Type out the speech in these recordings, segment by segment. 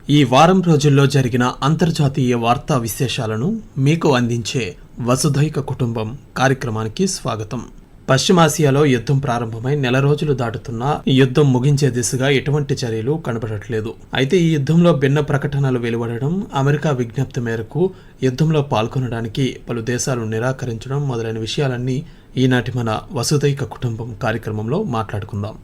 ఈ వారం రోజుల్లో జరిగిన అంతర్జాతీయ వార్తా విశేషాలను మీకు అందించే వసుధైక కుటుంబం కార్యక్రమానికి స్వాగతం. పశ్చిమాసియాలో యుద్ధం ప్రారంభమై నెల రోజులు దాటుతున్నా యుద్ధం ముగించే దిశగా ఎటువంటి చర్యలు కనబడట్లేదు. అయితే ఈ యుద్ధంలో భిన్న ప్రకటనలు వెలువడడం, అమెరికా విజ్ఞప్తి మేరకు యుద్ధంలో పాల్గొనడానికి పలు దేశాలు నిరాకరించడం మొదలైన విషయాలన్నీ ఈనాటి మన వసుధైక కుటుంబం కార్యక్రమంలో మాట్లాడుకుందాం.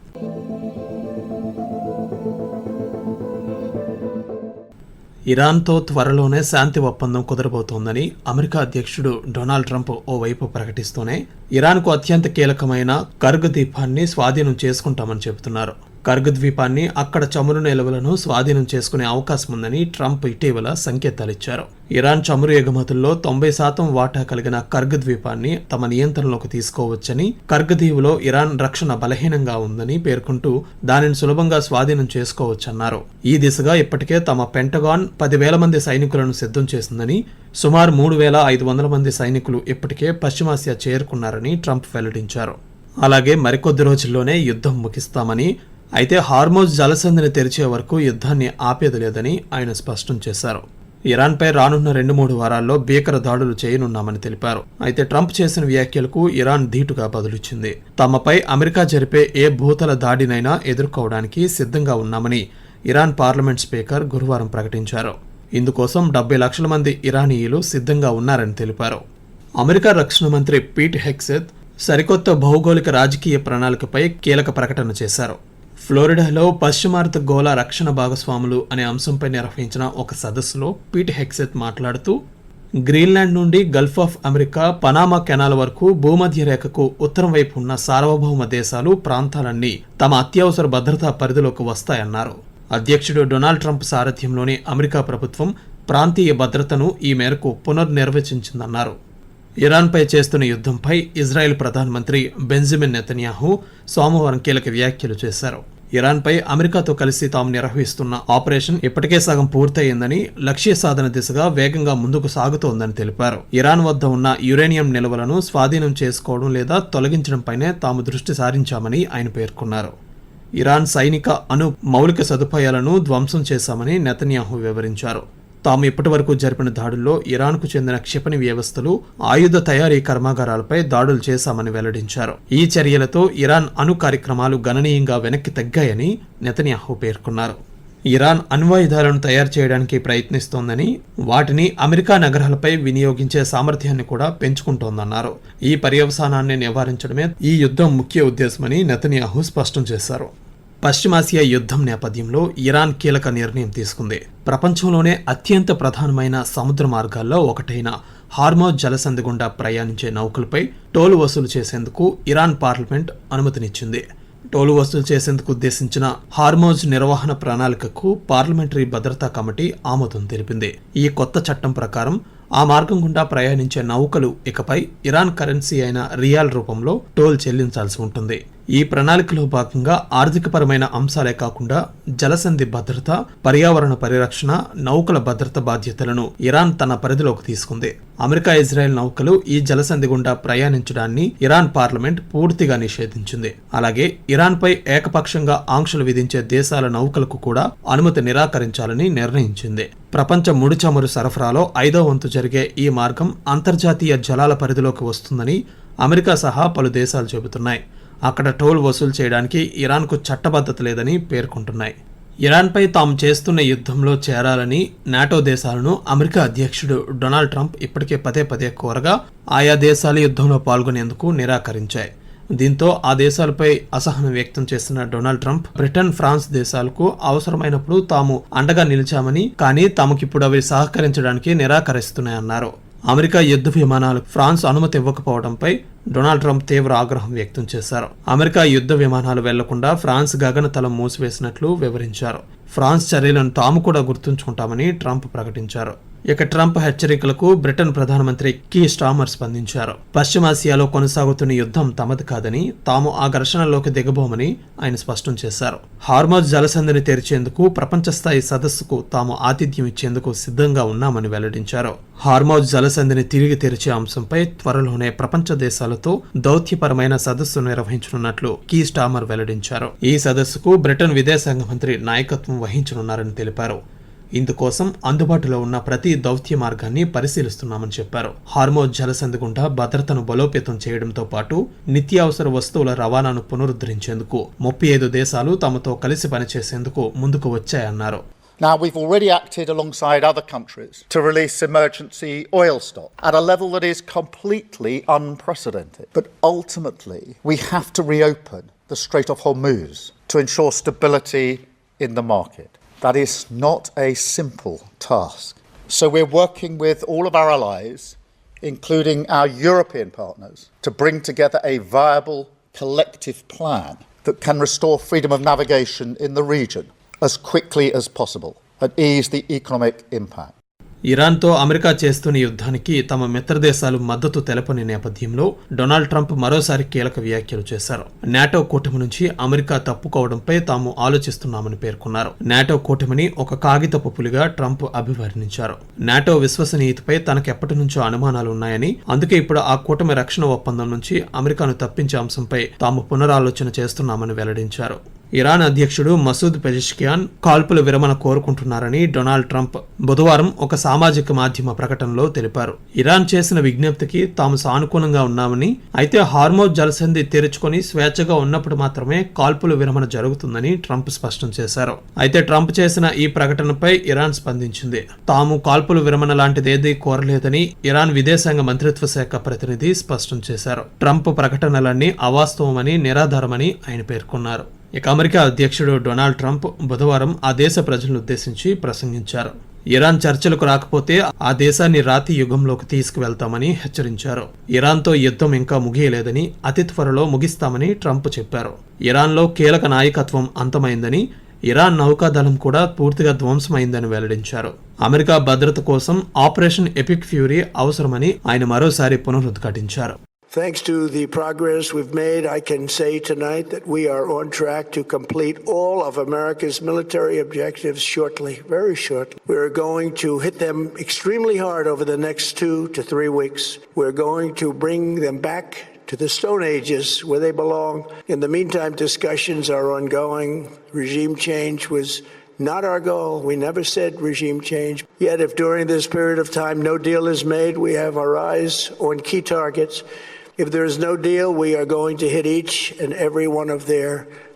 ఇరాన్తో త్వరలోనే శాంతి ఒప్పందం కుదరబోతోందని అమెరికా అధ్యక్షుడు డొనాల్డ్ ట్రంప్ ఓవైపు ప్రకటిస్తూనే ఇరాన్కు అత్యంత కీలకమైన కర్గ్ ద్వీపాన్ని స్వాధీనం చేసుకుంటామని చెబుతున్నారు. కర్గ్ ద్వీపాన్ని, అక్కడ చమురు నిల్వలను స్వాధీనం చేసుకునే అవకాశం ఉందని ట్రంప్ ఇటీవల సంకేతాలిచ్చారు. ఇరాన్ చమురు ఎగుమతుల్లో 90% వాటా కలిగిన కర్గ్ ద్వీపాన్ని తమ నియంత్రణలోకి తీసుకోవచ్చని, కర్గ్ దీవులో ఇరాన్ రక్షణ బలహీనంగా ఉందని పేర్కొంటూ దానిని సులభంగా స్వాధీనం చేసుకోవచ్చన్నారు. ఈ దిశగా ఇప్పటికే తమ పెంటగాన్ 10,000 మంది సైనికులను సిద్ధం చేసిందని, సుమారు 3,500 మంది సైనికులు ఇప్పటికే పశ్చిమాసియా చేరుకున్నారని ట్రంప్ వెల్లడించారు. అలాగే మరికొద్ది రోజుల్లోనే యుద్ధం ముగిస్తామని, అయితే హార్మోజ్ జలసంధిని తెరిచే వరకు యుద్ధాన్ని ఆపేది లేదని ఆయన స్పష్టం చేశారు. ఇరాన్పై రానున్న 2-3 వారాల్లో భీకర దాడులు చేయనున్నామని తెలిపారు. అయితే ట్రంప్ చేసిన వ్యాఖ్యలకు ఇరాన్ ధీటుగా బదులిచ్చింది. తమపై అమెరికా జరిపే ఏ భూతల దాడినైనా ఎదుర్కోవడానికి సిద్ధంగా ఉన్నామని ఇరాన్ పార్లమెంట్ స్పీకర్ గురువారం ప్రకటించారు. ఇందుకోసం 70 లక్షల మంది ఇరానీయులు సిద్ధంగా ఉన్నారని తెలిపారు. అమెరికా రక్షణ మంత్రి పీట్ హెగ్సెత్ సరికొత్త భౌగోళిక రాజకీయ ప్రణాళికపై కీలక ప్రకటన చేశారు. ఫ్లోరిడాలో పశ్చిమార్ధ గోళ రక్షణ భాగస్వాములు అనే అంశంపై నిర్వహించిన ఒక సదస్సులో పీట్ హెగ్సెత్ మాట్లాడుతూ, గ్రీన్లాండ్ నుండి Gulf of America, Panama canal వరకు భూమధ్య రేఖకు ఉత్తరం వైపు ఉన్న సార్వభౌమ దేశాలు, ప్రాంతాలన్నీ తమ అత్యవసర భద్రతా పరిధిలోకి వస్తాయన్నారు. అధ్యక్షుడు డొనాల్డ్ ట్రంప్ సారథ్యంలోని అమెరికా ప్రభుత్వం ప్రాంతీయ భద్రతను ఈ మేరకు పునర్నిర్వచించిందన్నారు. ఇరాన్పై చేస్తున్న యుద్ధంపై ఇజ్రాయెల్ ప్రధానమంత్రి బెంజమిన్ నెతన్యాహు సోమవారం కీలక వ్యాఖ్యలు చేశారు. ఇరాన్పై అమెరికాతో కలిసి తాము నిర్వహిస్తున్న ఆపరేషన్ ఇప్పటికే సగం పూర్తయిందని, లక్ష్య సాధన దిశగా వేగంగా ముందుకు సాగుతోందని తెలిపారు. ఇరాన్ వద్ద ఉన్న యురేనియం నిల్వలను స్వాధీనం చేసుకోవడం లేదా తొలగించడంపైనే తాము దృష్టి సారించామని ఆయన పేర్కొన్నారు. ఇరాన్ సైనిక మౌలిక సదుపాయాలను ధ్వంసం చేశామని నెతన్యాహు వివరించారు. తాము ఇప్పటి వరకు జరిపిన దాడుల్లో ఇరాన్కు చెందిన క్షిపణి వ్యవస్థలు, ఆయుధ తయారీ కర్మాగారాలపై దాడులు చేశామని వెల్లడించారు. ఈ చర్యలతో ఇరాన్ కార్యక్రమాలు గణనీయంగా వెనక్కి తగ్గాయని నెతన్యాహు పేర్కొన్నారు. ఇరాన్ అణ్వాయుధాలను తయారు చేయడానికి ప్రయత్నిస్తోందని, వాటిని అమెరికా నగరాలపై వినియోగించే సామర్థ్యాన్ని కూడా పెంచుకుంటోందన్నారు. ఈ పర్యవసానాన్ని నివారించడమే ఈ యుద్ధం ముఖ్య ఉద్దేశమని నెతన్యాహు స్పష్టం చేశారు. పశ్చిమాసియా యుద్ధం నేపథ్యంలో ఇరాన్ కీలక నిర్ణయం తీసుకుంది. ప్రపంచంలోనే అత్యంత ప్రధానమైన సముద్ర మార్గాల్లో ఒకటైన హార్మోజ్ జలసంధి గుండా ప్రయాణించే నౌకలపై టోలు వసూలు చేసేందుకు ఇరాన్ పార్లమెంట్ అనుమతినిచ్చింది. టోలు వసూలు చేసేందుకు ఉద్దేశించిన హార్మోజ్ నిర్వహణ ప్రణాళికకు పార్లమెంటరీ భద్రతా కమిటీ ఆమోదం తెలిపింది. ఈ కొత్త చట్టం ప్రకారం ఆ మార్గం గుండా ప్రయాణించే నౌకలు ఇకపై ఇరాన్ కరెన్సీ అయిన రియాల్ రూపంలో టోల్ చెల్లించాల్సి ఉంటుంది. ఈ ప్రణాళికలో భాగంగా ఆర్థికపరమైన అంశాలే కాకుండా జలసంధి భద్రత, పర్యావరణ పరిరక్షణ, నౌకల భద్రత బాధ్యతలను ఇరాన్ తన పరిధిలోకి తీసుకుంది. అమెరికా, ఇజ్రాయెల్ నౌకలు ఈ జలసంధి గుండా ప్రయాణించడాన్ని ఇరాన్ పార్లమెంట్ పూర్తిగా నిషేధించింది. అలాగే ఇరాన్పై ఏకపక్షంగా ఆంక్షలు విధించే దేశాల నౌకలకు కూడా అనుమతి నిరాకరించాలని నిర్ణయించింది. ప్రపంచ ముడి చమురు సరఫరాలో 5వ వంతు జరిగే ఈ మార్గం అంతర్జాతీయ జలాల పరిధిలోకి వస్తుందని అమెరికా సహా పలు దేశాలు చెబుతున్నాయి. అక్కడ టోల్ వసూలు చేయడానికి ఇరాన్కు చట్టబద్ధత లేదని పేర్కొంటున్నాయి. ఇరాన్పై తాము చేస్తున్న యుద్ధంలో చేరాలని నాటో దేశాలను అమెరికా అధ్యక్షుడు డొనాల్డ్ ట్రంప్ ఇప్పటికే పదే కోరగా ఆయా దేశాలు యుద్ధంలో పాల్గొనేందుకు నిరాకరించాయి. దీంతో ఆ దేశాలపై అసహనం వ్యక్తం చేసిన డొనాల్డ్ ట్రంప్ బ్రిటన్, ఫ్రాన్స్ దేశాలకు అవసరమైనప్పుడు తాము అండగా నిలిచామని, కానీ తమకిప్పుడు అవి సహకరించడానికి నిరాకరిస్తున్నాయన్నారు. అమెరికా యుద్ధ విమానాలకు ఫ్రాన్స్ అనుమతి ఇవ్వకపోవడంపై డొనాల్డ్ ట్రంప్ తీవ్ర ఆగ్రహం వ్యక్తం చేశారు. అమెరికా యుద్ధ విమానాలు వెళ్లకుండా ఫ్రాన్స్ గగనతలం మూసివేసినట్లు వివరించారు. ఫ్రాన్స్ చర్యలను తాము కూడా గుర్తుంచుకుంటామని ట్రంప్ ప్రకటించారు. ఇక ట్రంప్ హెచ్చరికలకు బ్రిటన్ ప్రధానమంత్రి కీ స్టామర్ స్పందించారు. పశ్చిమాసియాలో కొనసాగుతున్న యుద్ధం తమది కాదని, తాము ఆ ఘర్షణలోకి దిగబోమని ఆయన స్పష్టం చేశారు. హార్మోజ్ జలసంధిని తెరిచేందుకు ప్రపంచ స్థాయి సదస్సుకు తాము ఆతిథ్యం ఇచ్చేందుకు సిద్ధంగా ఉన్నామని వెల్లడించారు. హార్మోజ్ జలసంధిని తిరిగి తెరిచే అంశంపై త్వరలోనే ప్రపంచ దేశాలతో దౌత్యపరమైన సదస్సు నిర్వహించనున్నట్లు కీ స్టామర్ వెల్లడించారు. ఈ సదస్సుకు బ్రిటన్ విదేశాంగ మంత్రి నాయకత్వం వహించనున్నారని తెలిపారు. ఇందుకోసం అందుబాటులో ఉన్న ప్రతి దౌత్య మార్గాన్ని పరిశీలిస్తున్నామని చెప్పారు. హార్మోజ్ జలసంధి గుండా భద్రతను బలోపేతం చేయడంతో పాటు నిత్యావసర వస్తువుల రవాణాను పునరుద్ధరించేందుకు 35 దేశాలు తమతో కలిసి పనిచేసేందుకు ముందుకు వచ్చాయన్నారు. Now, we've already acted alongside other countries to release emergency oil stock at a level that is completely unprecedented. But ultimately, we have to reopen the Strait of Hormuz to ensure stability in the market. That is not a simple task. So we're working with all of our allies, including our European partners, to bring together a viable collective plan that can restore freedom of navigation in the region as quickly as possible and ease the economic impact. ఇరాన్తో America చేస్తున్న యుద్ధానికి తమ మిత్రదేశాలు మద్దతు తెలపని నేపథ్యంలో Donald Trump మరోసారి కీలక వ్యాఖ్యలు చేశారు. నాటో కూటమి నుంచి అమెరికా తప్పుకోవడంపై తాము ఆలోచిస్తున్నామని పేర్కొన్నారు. నాటో కూటమిని ఒక కాగితపు పులిగా ట్రంప్ అభివర్ణించారు. నాటో విశ్వసనీయతపై తనకెప్పటి నుంచో అనుమానాలు ఉన్నాయని, అందుకే ఇప్పుడు ఆ కూటమి రక్షణ ఒప్పందం నుంచి అమెరికాను తప్పించే అంశంపై తాము పునరాలోచన చేస్తున్నామని వెల్లడించారు. ఇరాన్ అధ్యక్షుడు మసూద్ పెజెష్కియాన్ కాల్పుల విరమణ కోరుకుంటున్నారని డొనాల్డ్ ట్రంప్ బుధవారం ఒక సామాజిక మాధ్యమ ప్రకటనలో తెలిపారు. ఇరాన్ చేసిన విజ్ఞప్తికి తాము సానుకూలంగా ఉన్నామని, అయితే హార్మోజ్ జలసంధి తెరుచుకొని స్వేచ్ఛగా ఉన్నప్పుడు మాత్రమే కాల్పుల విరమణ జరుగుతుందని ట్రంప్ స్పష్టం చేశారు. అయితే ట్రంప్ చేసిన ఈ ప్రకటనపై ఇరాన్ స్పందించింది. తాము కాల్పుల విరమణ లాంటిదేదీ కోరలేదని ఇరాన్ విదేశాంగ మంత్రిత్వ శాఖ ప్రతినిధి స్పష్టం చేశారు. ట్రంప్ ప్రకటనలన్నీ అవాస్తవమని, నిరాధారమని ఆయన పేర్కొన్నారు. ఇక అమెరికా అధ్యక్షుడు డొనాల్డ్ ట్రంప్ బుధవారం ఆ దేశ ప్రజలను ఉద్దేశించి ప్రసంగించారు. ఇరాన్ చర్చలకు రాకపోతే ఆ దేశాన్ని రాతి యుగంలోకి తీసుకువెళ్తామని హెచ్చరించారు. ఇరాన్తో యుద్ధం ఇంకా ముగియలేదని, అతి త్వరలో ముగిస్తామని ట్రంప్ చెప్పారు. ఇరాన్లో కీలక నాయకత్వం అంతమైందని, ఇరాన్ నౌకాదళం కూడా పూర్తిగా ధ్వంసమైందని వెల్లడించారు. అమెరికా భద్రత కోసం ఆపరేషన్ ఎపిక్ ఫ్యూరీ అవసరమని ఆయన మరోసారి పునరుద్ఘాటించారు. Thanks to the progress we've made, I can say tonight that we are on track to complete all of America's military objectives shortly, very shortly. We're going to hit them extremely hard over the next 2 to 3 weeks. We're going to bring them back to the Stone Ages where they belong. In the meantime, discussions are ongoing. Regime change was not our goal. We never said regime change. Yet if during this period of time no deal is made, we have our eyes on key targets. If there is no deal, we are going to hit each and every one of their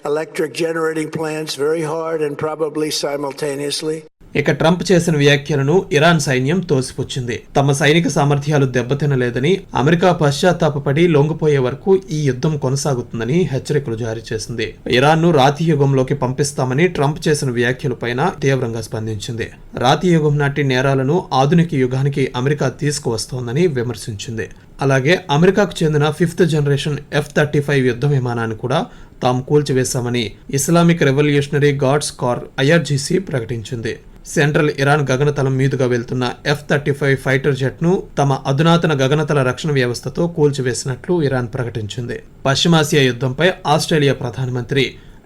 electric generating plants very hard and probably simultaneously. ఇక Trump చేసిన వ్యాఖ్యలను Iran సైన్యం తోసిపుచ్చింది. తమ సైనిక సామర్థ్యాలు దెబ్బతినలేదని, America పశ్చాత్తాపపడి లొంగిపోయే వరకు ఈ యుద్ధం కొనసాగుతుందని హెచ్చరికలు జారీ చేసింది. ఇరాన్ను రాతి యుగంలోకి పంపిస్తామని ట్రంప్ చేసిన వ్యాఖ్యలపైన తీవ్రంగా స్పందించింది. రాతి యుగం నాటి నేరాలను ఆధునిక యుగానికి అమెరికా తీసుకువస్తోందని విమర్శించింది. అలాగే అమెరికాకు చెందిన 5th జనరేషన్ F-35 యుద్ధ విమానాన్ని కూడా తాము కూల్చివేశామని Islamic Revolutionary Guards Corp IRGC ప్రకటించింది. సెంట్రల్ ఇరాన్ గగనతలం మీదుగా వెళ్తున్న F-35 ఫైటర్ జెట్ ను తమ అధునాతన గగనతల రక్షణ వ్యవస్థతో కూల్చివేసినట్లు ఇరాన్ ప్రకటించింది. పశ్చిమాసియా యుద్ధంపై ఆస్ట్రేలియా ప్రధానమంత్రి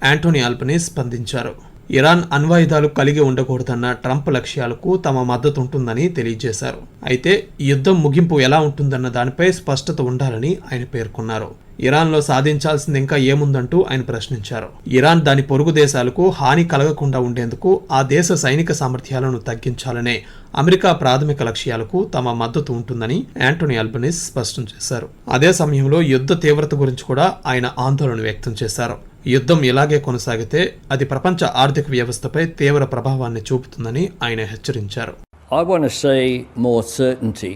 యాంటోనీ ఆల్బనీస్ స్పందించారు. ఇరాన్ అణ్వాయుధాలు కలిగి ఉండకూడదన్న ట్రంప్ లక్ష్యాలకు తమ మద్దతు ఉంటుందని తెలియజేశారు. అయితే యుద్ధం ముగింపు ఎలా ఉంటుందన్న దానిపై స్పష్టత ఉండాలని ఆయన పేర్కొన్నారు. ఇరాన్లో సాధించాల్సింది ఇంకా ఏముందంటూ ఆయన ప్రశ్నించారు. ఇరాన్ దాని పొరుగు దేశాలకు హాని కలగకుండా ఉండేందుకు ఆ దేశ సైనిక సామర్థ్యాలను తగ్గించాలనే అమెరికా ప్రాథమిక లక్ష్యాలకు తమ మద్దతు ఉంటుందని యాంటోనీ ఆల్బనీస్ స్పష్టం చేశారు. అదే సమయంలో యుద్ధ తీవ్రత గురించి కూడా ఆయన ఆందోళన వ్యక్తం చేశారు. యుద్ధం ఇలాగే కొనసాగితే అది ప్రపంచ ఆర్థిక వ్యవస్థపై తీవ్ర ప్రభావాన్ని చూపుతుందని ఆయన హెచ్చరించారు. I want to see more certainty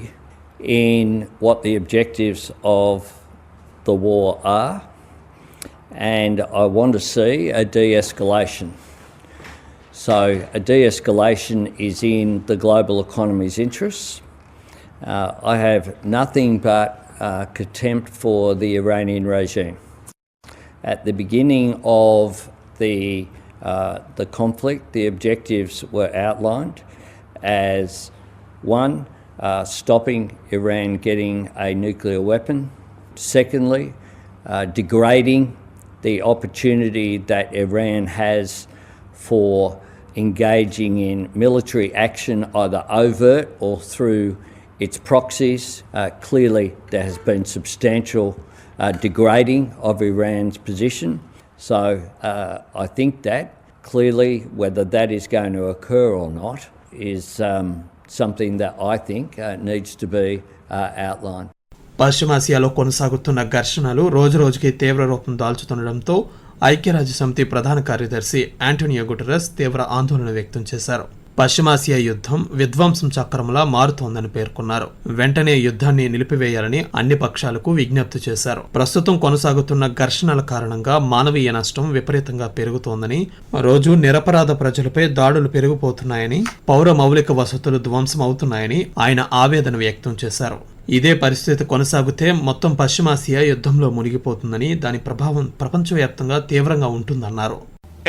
in what the objectives of the war are, and I want to see a de-escalation. So a de-escalation is in the global economy's interests. I have nothing but contempt for the Iranian regime. At the beginning of the conflict, the objectives were outlined as one, stopping Iran getting a nuclear weapon. Secondly, degrading the opportunity that Iran has for engaging in military action, either overt or through its proxies. Clearly, there has been substantial degrading of Iran's position. So I think that clearly, whether that is going to occur or not, is something that I think needs to be outlined. పశ్చిమాసియాలో కొనసాగుతున్న ఘర్షణలు రోజురోజుకి తీవ్ర రూపం దాల్చుతుండటంతో ఐక్యరాజ్యసమితి ప్రధాన కార్యదర్శి Antonio Guterres తీవ్ర ఆందోళన వ్యక్తం చేశారు. పశ్చిమాసియా యుద్ధం విధ్వంసం చక్రంలా మారుతోందని పేర్కొన్నారు. వెంటనే యుద్ధాన్ని నిలిపివేయాలని అన్ని పక్షాలకు విజ్ఞప్తి చేశారు. ప్రస్తుతం కొనసాగుతున్న ఘర్షణల కారణంగా మానవీయ నష్టం విపరీతంగా పెరుగుతోందని, రోజు నిరపరాధ ప్రజలపై దాడులు పెరిగిపోతున్నాయని, పౌర మౌలిక వసతులు ధ్వంసం అవుతున్నాయని ఆయన ఆవేదన వ్యక్తం చేశారు. ఇదే పరిస్థితి కొనసాగితే మొత్తం పశ్చిమాసియా యుద్ధంలో మునిగిపోతుందని, దాని ప్రభావం ప్రపంచవ్యాప్తంగా తీవ్రంగా ఉంటుందన్నారు.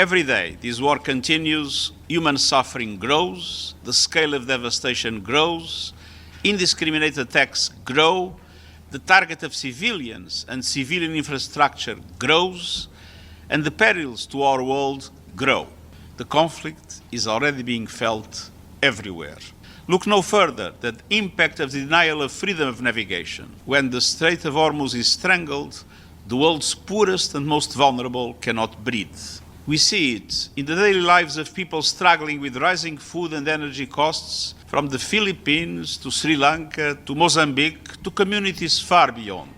Every day this war continues, human suffering grows, the scale of devastation grows, indiscriminate attacks grow, the target of civilians and civilian infrastructure grows, and the perils to our world grow. The conflict is already being felt everywhere. Look no further than the impact of the denial of freedom of navigation. When the Strait of Hormuz is strangled, the world's poorest and most vulnerable cannot breathe. We see it in the daily lives of people struggling with rising food and energy costs, from the Philippines to Sri Lanka to Mozambique to communities far beyond.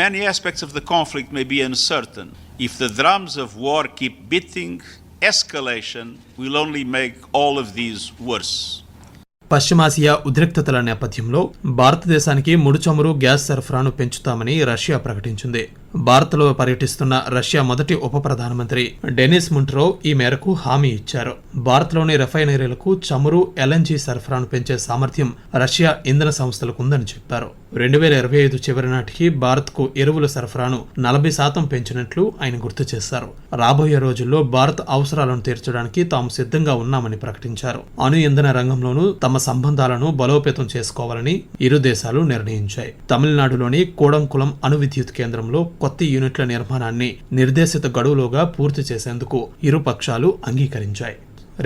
Many aspects of the conflict may be uncertain. If the drums of war keep beating, escalation will only make all of these worse. పశ్చిమాసియా ఉద్రిక్తతల నేపథ్యంలో భారతదేశానికి ముడి చమురు, gas సరఫరాను పెంచుతామని Russia ప్రకటించింది. భారత్లో పర్యటిస్తున్న Russia మొదటి ఉప ప్రధానమంత్రి డెనిస్ ముంట్రోవ్ ఈ మేరకు హామీ ఇచ్చారు. భారత్లోని రిఫైనరీలకు చమురు, ఎల్ఎన్జీ సరఫరాను పెంచే సామర్థ్యం రష్యా ఇంధన సంస్థలకు ఉందని చెప్పారు. 2025 చివరి నాటికి భారత్కు ఎరువుల సరఫరాను 40% పెంచినట్లు ఆయన గుర్తు చేశారు. రాబోయే రోజుల్లో భారత్ అవసరాలను తీర్చడానికి తాము సిద్ధంగా ఉన్నామని ప్రకటించారు. అణు ఇంధన రంగంలోనూ తమ సంబంధాలను బలోపేతం చేసుకోవాలని ఇరు దేశాలు నిర్ణయించాయి. తమిళనాడులోని కూడంకులం అణు విద్యుత్ కేంద్రంలో కొత్త యూనిట్ల నిర్మాణాన్ని నిర్దేశిత గడువులోగా పూర్తి చేసేందుకు ఇరు పక్షాలు అంగీకరించాయి.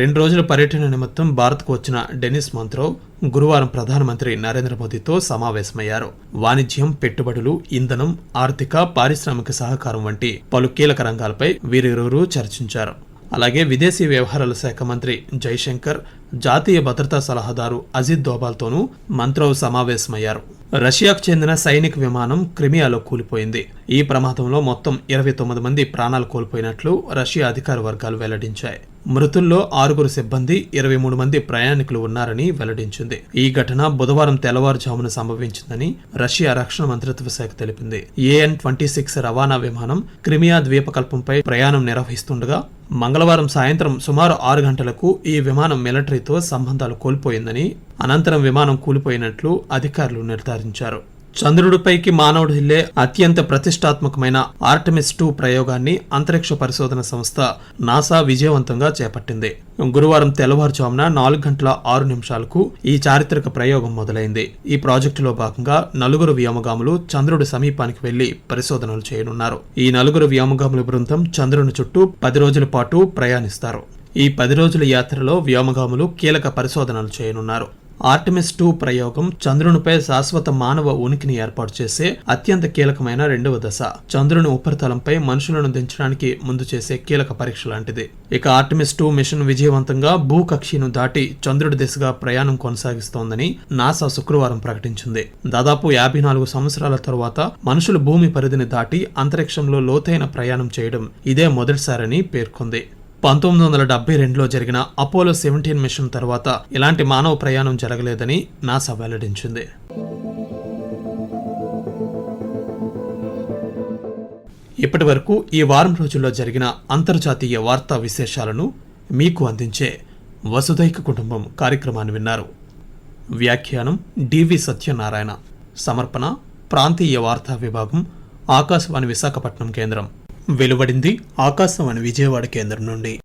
2 రోజుల పర్యటన నిమిత్తం భారత్కు వచ్చిన డెనిస్ మంత్రోవ్ గురువారం ప్రధానమంత్రి నరేంద్ర మోదీతో సమావేశమయ్యారు. వాణిజ్యం, పెట్టుబడులు, ఇంధనం, ఆర్థిక, పారిశ్రామిక సహకారం వంటి పలు కీలక రంగాలపై వీరిరువురు చర్చించారు. అలాగే విదేశీ వ్యవహారాల శాఖ మంత్రి జైశంకర్, జాతీయ భద్రతా సలహాదారు అజిత్ దోబాల్తోనూ మంత్రోవ్ సమావేశమయ్యారు. రష్యాకు చెందిన సైనిక విమానం క్రిమియాలో కూలిపోయింది. ఈ ప్రమాదంలో మొత్తం 29 మంది ప్రాణాలు కోల్పోయినట్లు రష్యా అధికార వర్గాలు వెల్లడించాయి. మృతుల్లో 6 సిబ్బంది, 23 మంది ప్రయాణికులు ఉన్నారని వెల్లడించింది. ఈ ఘటన బుధవారం తెల్లవారుజామున సంభవించిందని రష్యా రక్షణ మంత్రిత్వ శాఖ తెలిపింది. AN-26 రవాణా విమానం క్రిమియా ద్వీపకల్పంపై ప్రయాణం నిర్వహిస్తుండగా మంగళవారం సాయంత్రం సుమారు 6 గంటలకు ఈ విమానం మిలిటరీతో సంబంధాలు కోల్పోయిందని, అనంతరం విమానం కూలిపోయినట్లు అధికారులు నిర్ధారించారు. చంద్రుడిపైకి మానవుడు వెళ్లే అత్యంత ప్రతిష్టాత్మకమైన ఆర్టెమిస్ 2 ప్రయోగాన్ని అంతరిక్ష పరిశోధన సంస్థ నాసా విజయవంతంగా చేపట్టింది. గురువారం తెల్లవారుజామున 4:06 ఈ చారిత్రక ప్రయోగం మొదలైంది. ఈ ప్రాజెక్టులో భాగంగా 4 వ్యోమగాములు చంద్రుడి సమీపానికి వెళ్లి పరిశోధనలు చేయనున్నారు. ఈ 4 వ్యోమగాముల బృందం చంద్రుని చుట్టూ 10 రోజుల పాటు ప్రయాణిస్తారు. ఈ 10 రోజుల యాత్రలో వ్యోమగాములు కీలక పరిశోధనలు చేయనున్నారు. ఆర్టెమిస్ 2 ప్రయోగం చంద్రునిపై శాశ్వత మానవ ఉనికిని ఏర్పాటు చేసే అత్యంత కీలకమైన 2వ దశ. చంద్రుని ఉపరితలంపై మనుషులను దించడానికి ముందు చేసే కీలక పరీక్ష లాంటిది. ఇక ఆర్టెమిస్ 2 మిషన్ విజయవంతంగా భూకక్షను దాటి చంద్రుడి దిశగా ప్రయాణం కొనసాగిస్తోందని నాసా శుక్రవారం ప్రకటించింది. దాదాపు 54 సంవత్సరాల తరువాత మనుషులు భూమి పరిధిని దాటి అంతరిక్షంలో లోతైన ప్రయాణం చేయడం ఇదే మొదటిసారని పేర్కొంది. 1972లో జరిగిన అపోలో 17 మిషన్ తర్వాత ఇలాంటి మానవ ప్రయాణం జరగలేదని నాసా వెల్లడించింది. ఇప్పటి వరకు ఈ వారం రోజుల్లో జరిగిన అంతర్జాతీయ వార్తా విశేషాలను మీకు అందించే వసుధైక కుటుంబం కార్యక్రమాన్ని విన్నారు. వ్యాఖ్యానం డివి సత్యనారాయణ. సమర్పణ ప్రాంతీయ వార్తా విభాగం, ఆకాశవాణి విశాఖపట్నం కేంద్రం. వెలువడింది ఆకాశవాణి విజయవాడ కేంద్రం నుండి.